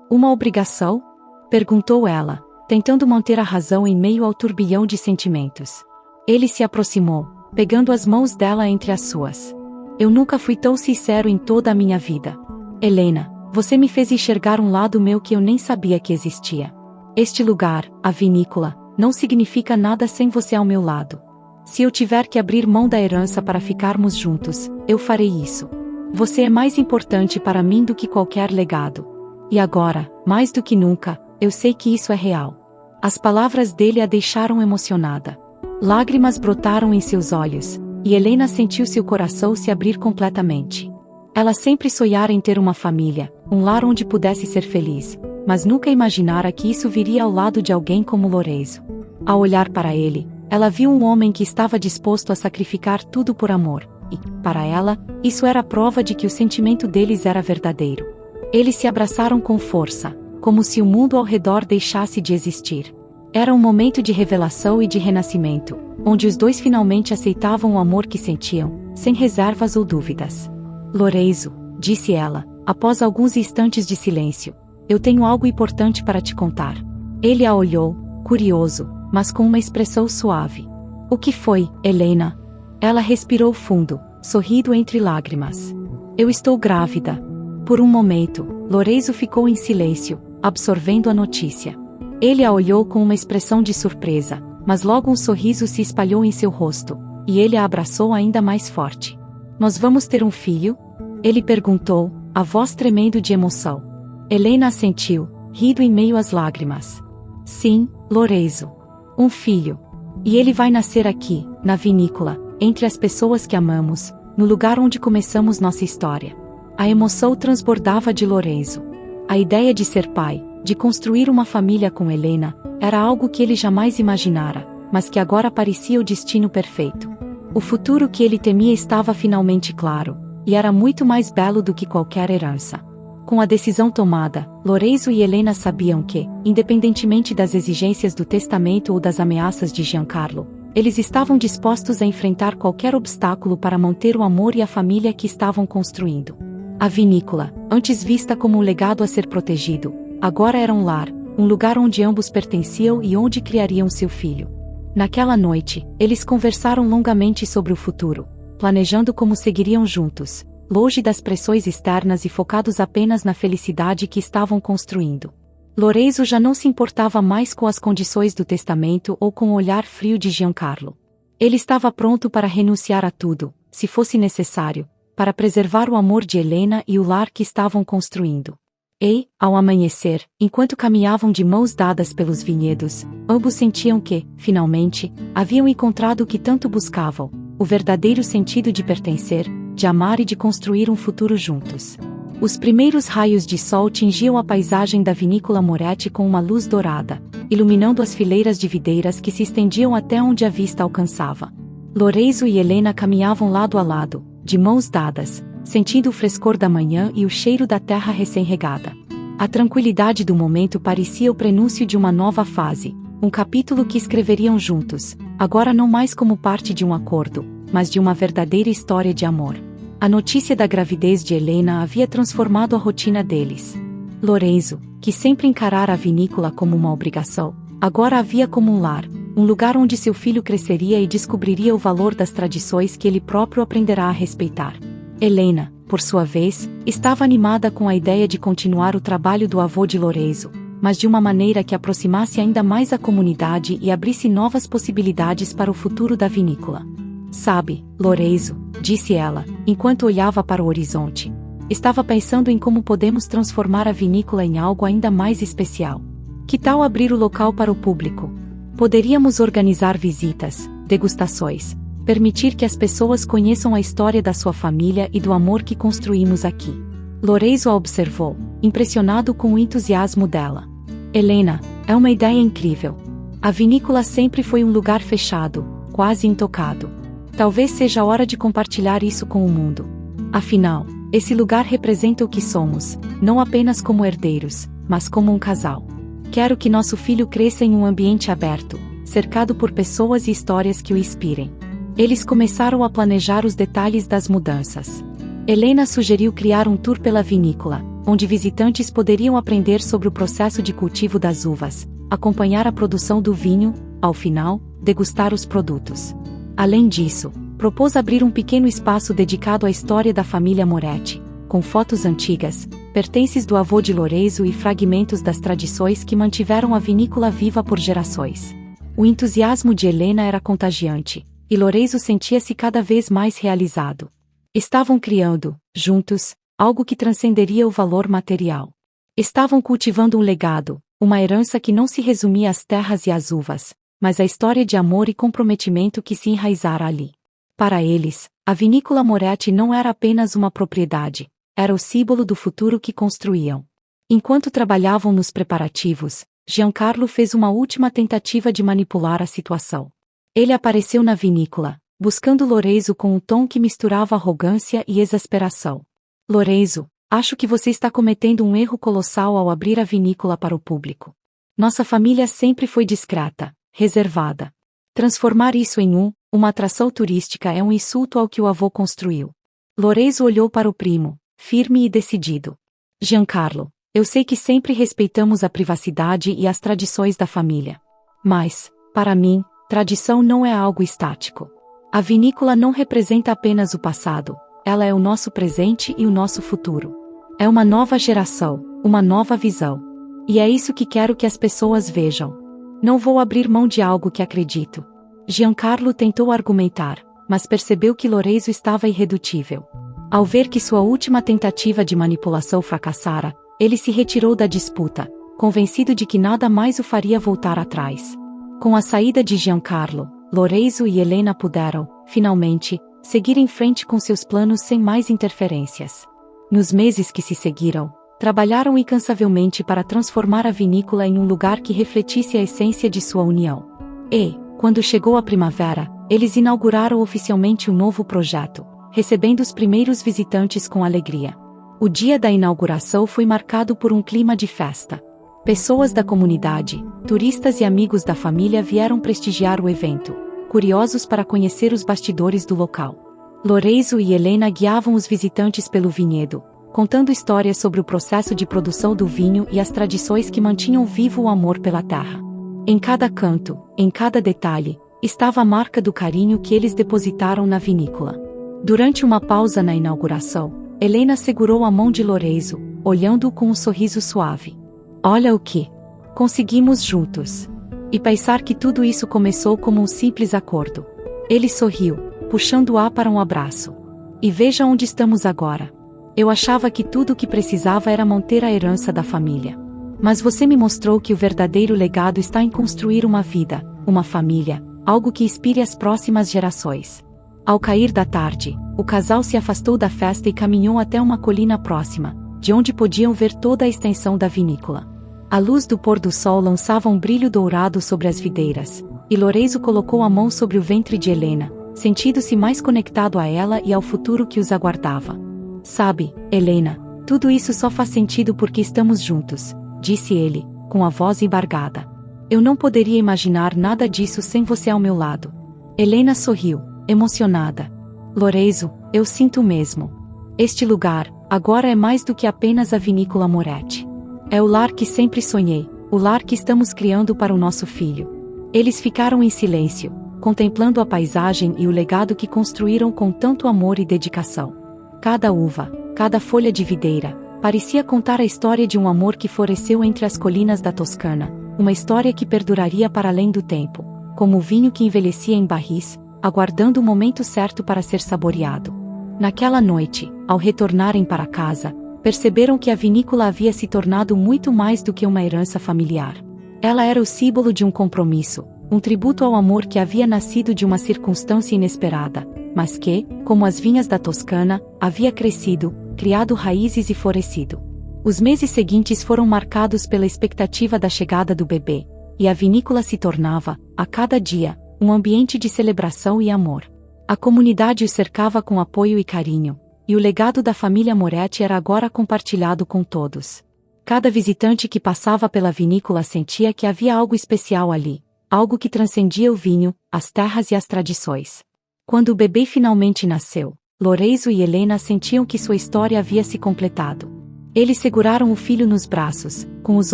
Uma obrigação? Perguntou ela, tentando manter a razão em meio ao turbilhão de sentimentos. Ele se aproximou, pegando as mãos dela entre as suas. Eu nunca fui tão sincero em toda a minha vida. Helena, você me fez enxergar um lado meu que eu nem sabia que existia. Este lugar, a vinícola, não significa nada sem você ao meu lado. Se eu tiver que abrir mão da herança para ficarmos juntos, eu farei isso. Você é mais importante para mim do que qualquer legado. E agora, mais do que nunca, eu sei que isso é real. As palavras dele a deixaram emocionada. Lágrimas brotaram em seus olhos, e Helena sentiu seu coração se abrir completamente. Ela sempre sonhara em ter uma família, um lar onde pudesse ser feliz, mas nunca imaginara que isso viria ao lado de alguém como Lorenzo. Ao olhar para ele, ela viu um homem que estava disposto a sacrificar tudo por amor, e, para ela, isso era a prova de que o sentimento deles era verdadeiro. Eles se abraçaram com força, como se o mundo ao redor deixasse de existir. Era um momento de revelação e de renascimento, onde os dois finalmente aceitavam o amor que sentiam, sem reservas ou dúvidas. Lorenzo, disse ela, após alguns instantes de silêncio, eu tenho algo importante para te contar. Ele a olhou, curioso, mas com uma expressão suave. O que foi, Helena? Ela respirou fundo, sorrindo entre lágrimas. Eu estou grávida. Por um momento, Lorenzo ficou em silêncio, absorvendo a notícia. Ele a olhou com uma expressão de surpresa, mas logo um sorriso se espalhou em seu rosto, e ele a abraçou ainda mais forte. Nós vamos ter um filho? Ele perguntou, a voz tremendo de emoção. Helena assentiu, rindo em meio às lágrimas. Sim, Lorenzo. Um filho. E ele vai nascer aqui, na vinícola, entre as pessoas que amamos, no lugar onde começamos nossa história. A emoção transbordava de Lorenzo. A ideia de ser pai, de construir uma família com Helena, era algo que ele jamais imaginara, mas que agora parecia o destino perfeito. O futuro que ele temia estava finalmente claro, e era muito mais belo do que qualquer herança. Com a decisão tomada, Lorenzo e Helena sabiam que, independentemente das exigências do testamento ou das ameaças de Giancarlo, eles estavam dispostos a enfrentar qualquer obstáculo para manter o amor e a família que estavam construindo. A vinícola, antes vista como um legado a ser protegido, agora era um lar, um lugar onde ambos pertenciam e onde criariam seu filho. Naquela noite, eles conversaram longamente sobre o futuro, planejando como seguiriam juntos, longe das pressões externas e focados apenas na felicidade que estavam construindo. Lorenzo já não se importava mais com as condições do testamento ou com o olhar frio de Giancarlo. Ele estava pronto para renunciar a tudo, se fosse necessário, para preservar o amor de Helena e o lar que estavam construindo. E, ao amanhecer, enquanto caminhavam de mãos dadas pelos vinhedos, ambos sentiam que, finalmente, haviam encontrado o que tanto buscavam, o verdadeiro sentido de pertencer, de amar e de construir um futuro juntos. Os primeiros raios de sol tingiam a paisagem da vinícola Moretti com uma luz dourada, iluminando as fileiras de videiras que se estendiam até onde a vista alcançava. Lorenzo e Helena caminhavam lado a lado, de mãos dadas, sentindo o frescor da manhã e o cheiro da terra recém-regada. A tranquilidade do momento parecia o prenúncio de uma nova fase, um capítulo que escreveriam juntos, agora não mais como parte de um acordo, mas de uma verdadeira história de amor. A notícia da gravidez de Helena havia transformado a rotina deles. Lorenzo, que sempre encarara a vinícola como uma obrigação, agora a via como um lar, um lugar onde seu filho cresceria e descobriria o valor das tradições que ele próprio aprenderá a respeitar. Helena, por sua vez, estava animada com a ideia de continuar o trabalho do avô de Lorenzo, mas de uma maneira que aproximasse ainda mais a comunidade e abrisse novas possibilidades para o futuro da vinícola. Sabe, Lorenzo, disse ela, enquanto olhava para o horizonte. Estava pensando em como podemos transformar a vinícola em algo ainda mais especial. Que tal abrir o local para o público? Poderíamos organizar visitas, degustações, permitir que as pessoas conheçam a história da sua família e do amor que construímos aqui. Lorenzo a observou, impressionado com o entusiasmo dela. Helena, é uma ideia incrível. A vinícola sempre foi um lugar fechado, quase intocado. Talvez seja a hora de compartilhar isso com o mundo. Afinal, esse lugar representa o que somos, não apenas como herdeiros, mas como um casal. Quero que nosso filho cresça em um ambiente aberto, cercado por pessoas e histórias que o inspirem. Eles começaram a planejar os detalhes das mudanças. Helena sugeriu criar um tour pela vinícola, onde visitantes poderiam aprender sobre o processo de cultivo das uvas, acompanhar a produção do vinho, ao final, degustar os produtos. Além disso, propôs abrir um pequeno espaço dedicado à história da família Moretti, com fotos antigas, pertences do avô de Lorenzo e fragmentos das tradições que mantiveram a vinícola viva por gerações. O entusiasmo de Helena era contagiante, e Lorenzo sentia-se cada vez mais realizado. Estavam criando, juntos, algo que transcenderia o valor material. Estavam cultivando um legado, Uma herança que não se resumia às terras e às uvas, mas à história de amor e comprometimento que se enraizara ali. Para eles, a vinícola Moretti não era apenas uma propriedade, era o símbolo do futuro que construíam. Enquanto trabalhavam nos preparativos, Giancarlo fez uma última tentativa de manipular a situação. Ele apareceu na vinícola, buscando Lorenzo com um tom que misturava arrogância e exasperação. Lorenzo, acho que você está cometendo um erro colossal ao abrir a vinícola para o público. Nossa família sempre foi discreta, reservada. Transformar isso em uma atração turística é um insulto ao que o avô construiu. Lorenzo olhou para o primo, firme e decidido. Giancarlo, eu sei que sempre respeitamos a privacidade e as tradições da família. Mas, para mim, tradição não é algo estático. A vinícola não representa apenas o passado, ela é o nosso presente e o nosso futuro. É uma nova geração, uma nova visão. E é isso que quero que as pessoas vejam. Não vou abrir mão de algo que acredito. Giancarlo tentou argumentar, mas percebeu que Lorenzo estava irredutível. Ao ver que sua última tentativa de manipulação fracassara, ele se retirou da disputa, convencido de que nada mais o faria voltar atrás. Com a saída de Giancarlo, Lorenzo e Helena puderam, finalmente, seguir em frente com seus planos sem mais interferências. Nos meses que se seguiram, trabalharam incansavelmente para transformar a vinícola em um lugar que refletisse a essência de sua união. E, quando chegou a primavera, eles inauguraram oficialmente o novo projeto, recebendo os primeiros visitantes com alegria. O dia da inauguração foi marcado por um clima de festa. Pessoas da comunidade, turistas e amigos da família vieram prestigiar o evento, curiosos para conhecer os bastidores do local. Lorenzo e Helena guiavam os visitantes pelo vinhedo, contando histórias sobre o processo de produção do vinho e as tradições que mantinham vivo o amor pela terra. Em cada canto, em cada detalhe, estava a marca do carinho que eles depositaram na vinícola. Durante uma pausa na inauguração, Helena segurou a mão de Lorenzo, olhando-o com um sorriso suave. Olha o que conseguimos juntos. E pensar que tudo isso começou como um simples acordo. Ele sorriu, puxando-a para um abraço. E veja onde estamos agora. Eu achava que tudo o que precisava era manter a herança da família. Mas você me mostrou que o verdadeiro legado está em construir uma vida, uma família, algo que inspire as próximas gerações. Ao cair da tarde, o casal se afastou da festa e caminhou até uma colina próxima, de onde podiam ver toda a extensão da vinícola. A luz do pôr do sol lançava um brilho dourado sobre as videiras, e Lorenzo colocou a mão sobre o ventre de Helena, sentindo-se mais conectado a ela e ao futuro que os aguardava. Sabe, Helena, tudo isso só faz sentido porque estamos juntos, disse ele, com a voz embargada. Eu não poderia imaginar nada disso sem você ao meu lado. Helena sorriu, emocionada. Lorenzo, eu sinto mesmo. Este lugar, agora é mais do que apenas a vinícola Moretti. É o lar que sempre sonhei, o lar que estamos criando para o nosso filho. Eles ficaram em silêncio, contemplando a paisagem e o legado que construíram com tanto amor e dedicação. Cada uva, cada folha de videira, parecia contar a história de um amor que floresceu entre as colinas da Toscana, uma história que perduraria para além do tempo, como o vinho que envelhecia em barris, aguardando o momento certo para ser saboreado. Naquela noite, ao retornarem para casa, perceberam que a vinícola havia se tornado muito mais do que uma herança familiar. Ela era o símbolo de um compromisso, um tributo ao amor que havia nascido de uma circunstância inesperada, mas que, como as vinhas da Toscana, havia crescido, criado raízes e florescido. Os meses seguintes foram marcados pela expectativa da chegada do bebê, e a vinícola se tornava, a cada dia, um ambiente de celebração e amor. A comunidade o cercava com apoio e carinho, e o legado da família Moretti era agora compartilhado com todos. Cada visitante que passava pela vinícola sentia que havia algo especial ali, algo que transcendia o vinho, as terras e as tradições. Quando o bebê finalmente nasceu, Lorenzo e Helena sentiam que sua história havia se completado. Eles seguraram o filho nos braços, com os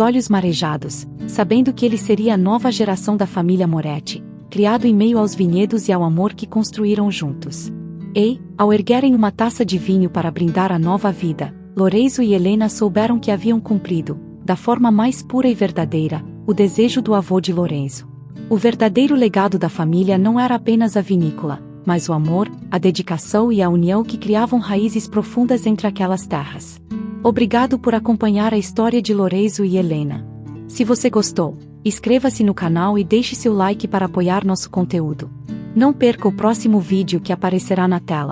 olhos marejados, sabendo que ele seria a nova geração da família Moretti, criado em meio aos vinhedos e ao amor que construíram juntos. E, ao erguerem uma taça de vinho para brindar a nova vida, Lorenzo e Helena souberam que haviam cumprido, da forma mais pura e verdadeira, o desejo do avô de Lorenzo. O verdadeiro legado da família não era apenas a vinícola, mas o amor, a dedicação e a união que criavam raízes profundas entre aquelas terras. Obrigado por acompanhar a história de Lorenzo e Helena. Se você gostou, inscreva-se no canal e deixe seu like para apoiar nosso conteúdo. Não perca o próximo vídeo que aparecerá na tela.